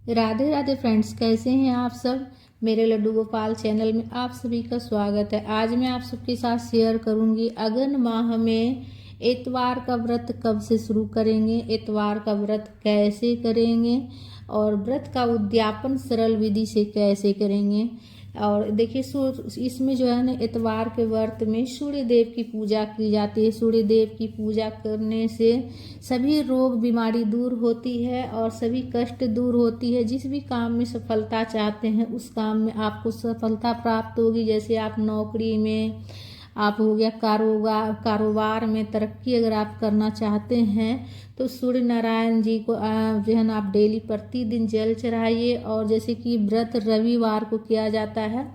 Radhe Radhe friends, कैसे हैं आप सब। मेरे लड्डू गोपाल चैनल में आप सभी का स्वागत है। आज मैं आप सबके साथ शेयर करूंगी अगन माह में इतवार का व्रत कब से शुरू करेंगे, इतवार का व्रत कैसे करेंगे और व्रत का उद्यापन सरल विधि से कैसे करेंगे। और देखिए इसमें जो है ना, इतवार के व्रत में सूर्य देव की पूजा की जाती है। सूर्य देव की पूजा करने से सभी रोग बीमारी दूर होती है और सभी कष्ट दूर होती है। जिस भी काम में सफलता चाहते हैं उस काम में आपको सफलता प्राप्त होगी। जैसे आप नौकरी में, आप हो गया कारोबार में तरक्की अगर आप करना चाहते हैं तो सूर्य नारायण जी को जो है ना, आप डेली प्रतिदिन जल चढ़ाइए। और जैसे कि व्रत रविवार को किया जाता है,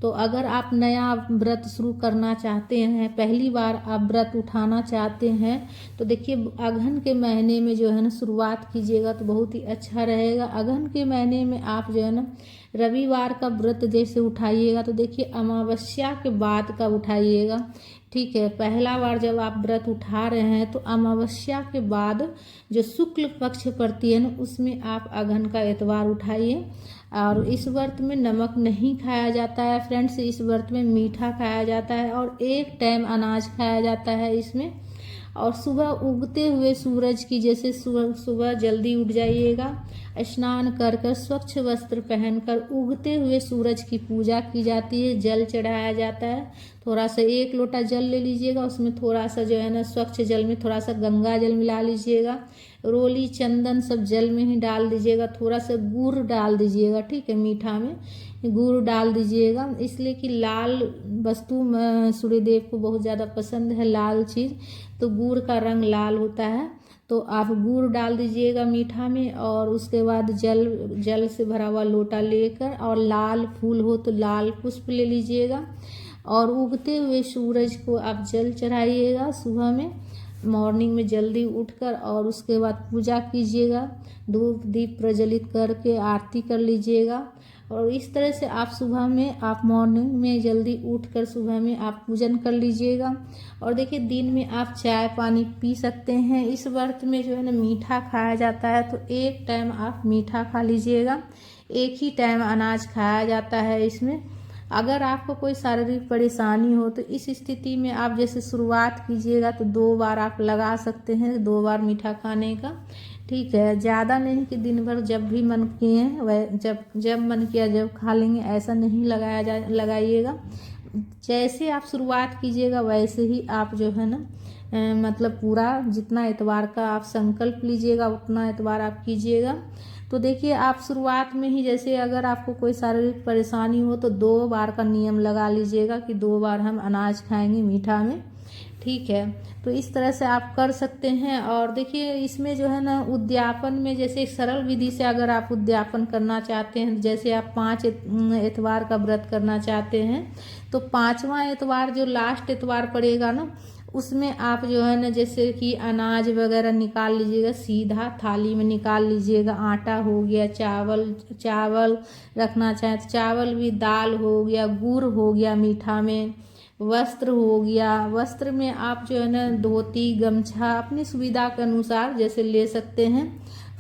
तो अगर आप नया व्रत शुरू करना चाहते हैं, पहली बार आप व्रत उठाना चाहते हैं, तो देखिए अगहन के महीने में जो है ना शुरुआत कीजिएगा तो बहुत ही अच्छा रहेगा। अगहन के महीने में आप जो है ना रविवार का व्रत जैसे उठाइएगा तो देखिए अमावस्या के बाद का उठाइएगा। ठीक है, पहला बार जब आप व्रत उठा रहे हैं तो अमावस्या के बाद जो शुक्ल पक्ष पड़ती है ना, उसमें आप अगहन का इतवार उठाइए। और इस व्रत में नमक नहीं खाया जाता है फ्रेंड्स, इस व्रत में मीठा खाया जाता है और एक टाइम अनाज खाया जाता है इसमें। और सुबह उगते हुए सूरज की, जैसे सुबह जल्दी उठ जाइएगा, स्नान कर कर स्वच्छ वस्त्र पहनकर उगते हुए सूरज की पूजा की जाती है, जल चढ़ाया जाता है। थोड़ा सा 1 लोटा जल ले लीजिएगा, उसमें थोड़ा सा जो है ना स्वच्छ जल में थोड़ा सा गंगा जल मिला लीजिएगा, रोली चंदन सब जल में ही डाल दीजिएगा, थोड़ा सा गुड़ डाल दीजिएगा। ठीक है, मीठा में गुड़ डाल दीजिएगा, इसलिए कि लाल वस्तु सूर्यदेव को बहुत ज़्यादा पसंद है, लाल चीज़, तो गुड़ का रंग लाल होता है। तो आप गुड़ डाल दीजिएगा मीठा में। और उसके बाद जल से भरा हुआ लोटा लेकर, और लाल फूल हो तो लाल पुष्प ले लीजिएगा और उगते हुए सूरज को आप जल चढ़ाइएगा सुबह में, मॉर्निंग में जल्दी उठकर। और उसके बाद पूजा कीजिएगा, धूप दीप प्रज्वलित करके आरती कर लीजिएगा। और इस तरह से आप सुबह में, आप मॉर्निंग में जल्दी उठकर सुबह में आप पूजन कर लीजिएगा। और देखिए दिन में आप चाय पानी पी सकते हैं। इस व्रत में जो है ना मीठा खाया जाता है, तो एक टाइम आप मीठा खा लीजिएगा, एक ही टाइम अनाज खाया जाता है इसमें। अगर आपको कोई शारीरिक परेशानी हो तो इस स्थिति में आप जैसे शुरुआत कीजिएगा तो 2 बार आप लगा सकते हैं, 2 बार मीठा खाने का। ठीक है, ज़्यादा नहीं कि दिन भर जब भी मन किए वह जब मन किया जब खा लेंगे, ऐसा नहीं लगाइएगा। जैसे आप शुरुआत कीजिएगा वैसे ही आप जो है ना मतलब पूरा जितना इतवार का आप संकल्प लीजिएगा उतना इतवार आप कीजिएगा। तो देखिए आप शुरुआत में ही, जैसे अगर आपको कोई शारीरिक परेशानी हो तो 2 बार का नियम लगा लीजिएगा कि 2 बार हम अनाज खाएंगे मीठा में। ठीक है, तो इस तरह से आप कर सकते हैं। और देखिए इसमें जो है ना उद्यापन में, जैसे सरल विधि से अगर आप उद्यापन करना चाहते हैं, जैसे आप 5 इतवार का व्रत करना चाहते हैं, तो 5वां इतवार जो लास्ट इतवार पड़ेगा ना, उसमें आप जो है ना जैसे कि अनाज वगैरह निकाल लीजिएगा, सीधा थाली में निकाल लीजिएगा। आटा हो गया, चावल रखना चाहें तो चावल भी, दाल हो गया, गुड़ हो गया मीठा में, वस्त्र हो गया, वस्त्र में आप जो है ना धोती गमछा अपनी सुविधा के अनुसार जैसे ले सकते हैं,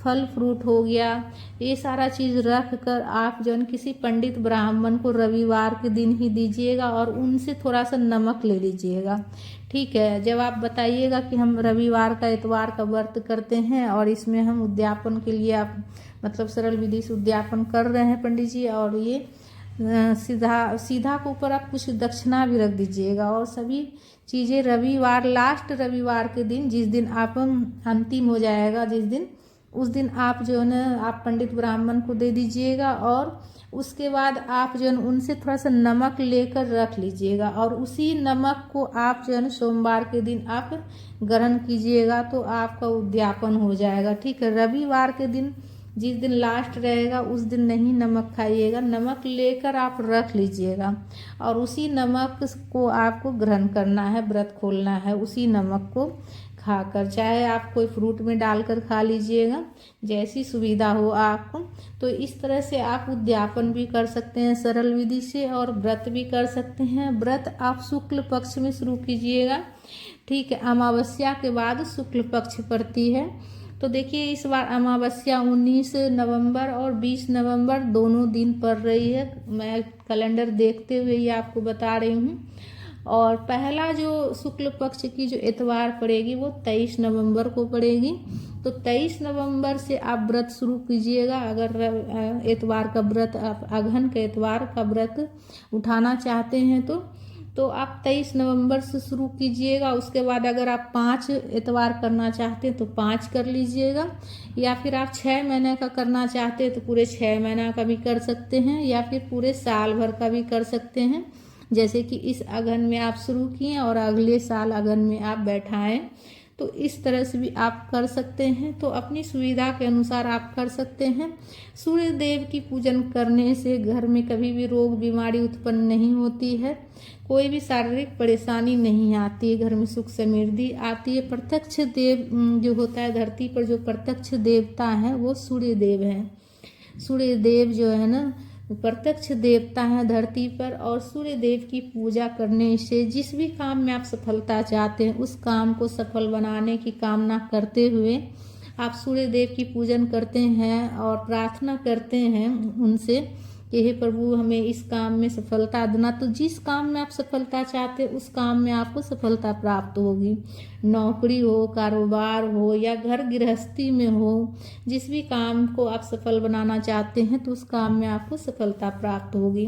फल फ्रूट हो गया, ये सारा चीज़ रख कर आप जो है किसी पंडित ब्राह्मण को रविवार के दिन ही दीजिएगा और उनसे थोड़ा सा नमक ले लीजिएगा। ठीक है, जब आप बताइएगा कि हम रविवार का इतवार का व्रत करते हैं और इसमें हम उद्यापन के लिए आप मतलब सरल विधि से उद्यापन कर रहे हैं पंडित जी, और ये सीधा के ऊपर आप कुछ दक्षिणा भी रख दीजिएगा। और सभी चीज़ें रविवार, लास्ट रविवार के दिन, जिस दिन आप अंतिम हो जाएगा जिस दिन, उस दिन आप जो है ना आप पंडित ब्राह्मण को दे दीजिएगा। और उसके बाद आप जो है उनसे थोड़ा सा नमक लेकर रख लीजिएगा और उसी नमक को आप जो है ना सोमवार के दिन आप ग्रहण कीजिएगा तो आपका उद्यापन हो जाएगा। ठीक है, रविवार के दिन जिस दिन लास्ट रहेगा उस दिन नहीं नमक खाइएगा, नमक लेकर आप रख लीजिएगा और उसी नमक को आपको ग्रहण करना है, व्रत खोलना है उसी नमक को खाकर, चाहे आप कोई फ्रूट में डालकर खा लीजिएगा, जैसी सुविधा हो आपको। तो इस तरह से आप उद्यापन भी कर सकते हैं सरल विधि से और व्रत भी कर सकते हैं। व्रत आप शुक्ल पक्ष में शुरू कीजिएगा। ठीक है, अमावस्या के बाद शुक्ल पक्ष पड़ती है, तो देखिए इस बार अमावस्या 19 नवंबर और 20 नवंबर दोनों दिन पड़ रही है। मैं कैलेंडर देखते हुए ही आपको बता रही हूँ। और पहला जो शुक्ल पक्ष की जो इतवार पड़ेगी वो 23 नवंबर को पड़ेगी। तो 23 नवंबर से आप व्रत शुरू कीजिएगा। अगर इतवार का व्रत, आप अगहन के इतवार का व्रत उठाना चाहते हैं तो आप 23 नवंबर से शुरू कीजिएगा। उसके बाद अगर आप 5 इतवार करना चाहते हैं तो 5 कर लीजिएगा, या फिर आप 6 महीने का करना चाहते हैं तो पूरे 6 महीना का भी कर सकते हैं, या फिर पूरे साल भर का भी कर सकते हैं। जैसे कि इस अगहन में आप शुरू किए और अगले साल अगहन में आप बैठाएं, तो इस तरह से भी आप कर सकते हैं। तो अपनी सुविधा के अनुसार आप कर सकते हैं। सूर्य देव की पूजन करने से घर में कभी भी रोग बीमारी उत्पन्न नहीं होती है, कोई भी शारीरिक परेशानी नहीं आती है, घर में सुख समृद्धि आती है। प्रत्यक्ष देव जो होता है, धरती पर जो प्रत्यक्ष देवता है वो सूर्य देव है। सूर्य देव जो है ना प्रत्यक्ष देवता है धरती पर, और सूर्य देव की पूजा करने से जिस भी काम में आप सफलता चाहते हैं उस काम को सफल बनाने की कामना करते हुए आप सूर्य देव की पूजन करते हैं और प्रार्थना करते हैं उनसे कि हे प्रभु हमें इस काम में सफलता देना। तो जिस काम में आप सफलता चाहते हैं उस काम में आपको सफलता प्राप्त होगी। नौकरी हो, कारोबार हो या घर गृहस्थी में हो, जिस भी काम को आप सफल बनाना चाहते हैं तो उस काम में आपको सफलता प्राप्त होगी।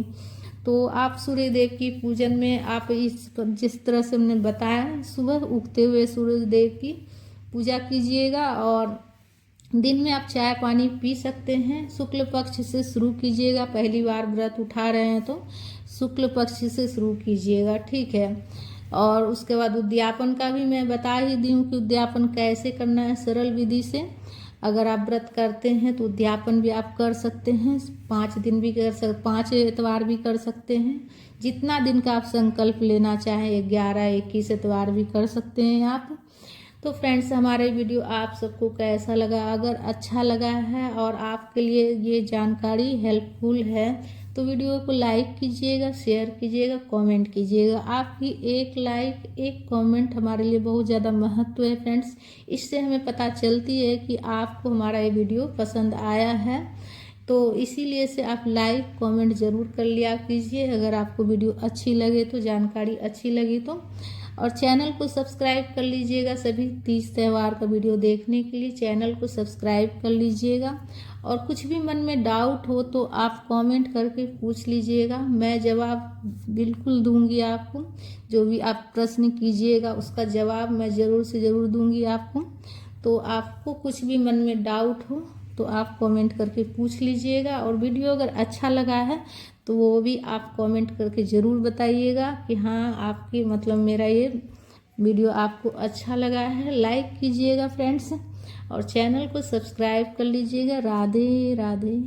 तो आप सूर्य देव की पूजन में आप जिस तरह से हमने बताया, सुबह उगते हुए सूर्य देव की पूजा कीजिएगा और दिन में आप चाय पानी पी सकते हैं। शुक्ल पक्ष से शुरू कीजिएगा। पहली बार व्रत उठा रहे हैं तो शुक्ल पक्ष से शुरू कीजिएगा, ठीक है। और उसके बाद उद्यापन का भी मैं बता ही दी हूँ कि उद्यापन कैसे करना है सरल विधि से। अगर आप व्रत करते हैं तो उद्यापन भी आप कर सकते हैं। 5 दिन भी कर सकते, 5 इतवार भी कर सकते हैं। जितना दिन का आप संकल्प लेना चाहें, 11, 21 इतवार भी कर सकते हैं आप। तो फ्रेंड्स, हमारे वीडियो आप सबको कैसा लगा? अगर अच्छा लगा है और आपके लिए ये जानकारी हेल्पफुल है तो वीडियो को लाइक कीजिएगा, शेयर कीजिएगा, कमेंट कीजिएगा। आपकी एक लाइक, एक कमेंट हमारे लिए बहुत ज़्यादा महत्व है फ्रेंड्स। इससे हमें पता चलती है कि आपको हमारा ये वीडियो पसंद आया है। तो इसीलिए से आप लाइक कमेंट ज़रूर कर लिया कीजिए अगर आपको वीडियो अच्छी लगे तो, जानकारी अच्छी लगी तो। और चैनल को सब्सक्राइब कर लीजिएगा। सभी तीज त्यौहार का वीडियो देखने के लिए चैनल को सब्सक्राइब कर लीजिएगा। और कुछ भी मन में डाउट हो तो आप कमेंट करके पूछ लीजिएगा, मैं जवाब बिल्कुल दूंगी आपको। जो भी आप प्रश्न कीजिएगा उसका जवाब मैं ज़रूर से ज़रूर दूंगी आपको। तो आपको कुछ भी मन में डाउट हो तो आप कमेंट करके पूछ लीजिएगा। और वीडियो अगर अच्छा लगा है तो वो भी आप कमेंट करके ज़रूर बताइएगा कि हाँ आपकी मतलब मेरा ये वीडियो आपको अच्छा लगा है। लाइक कीजिएगा फ्रेंड्स और चैनल को सब्सक्राइब कर लीजिएगा। राधे राधे।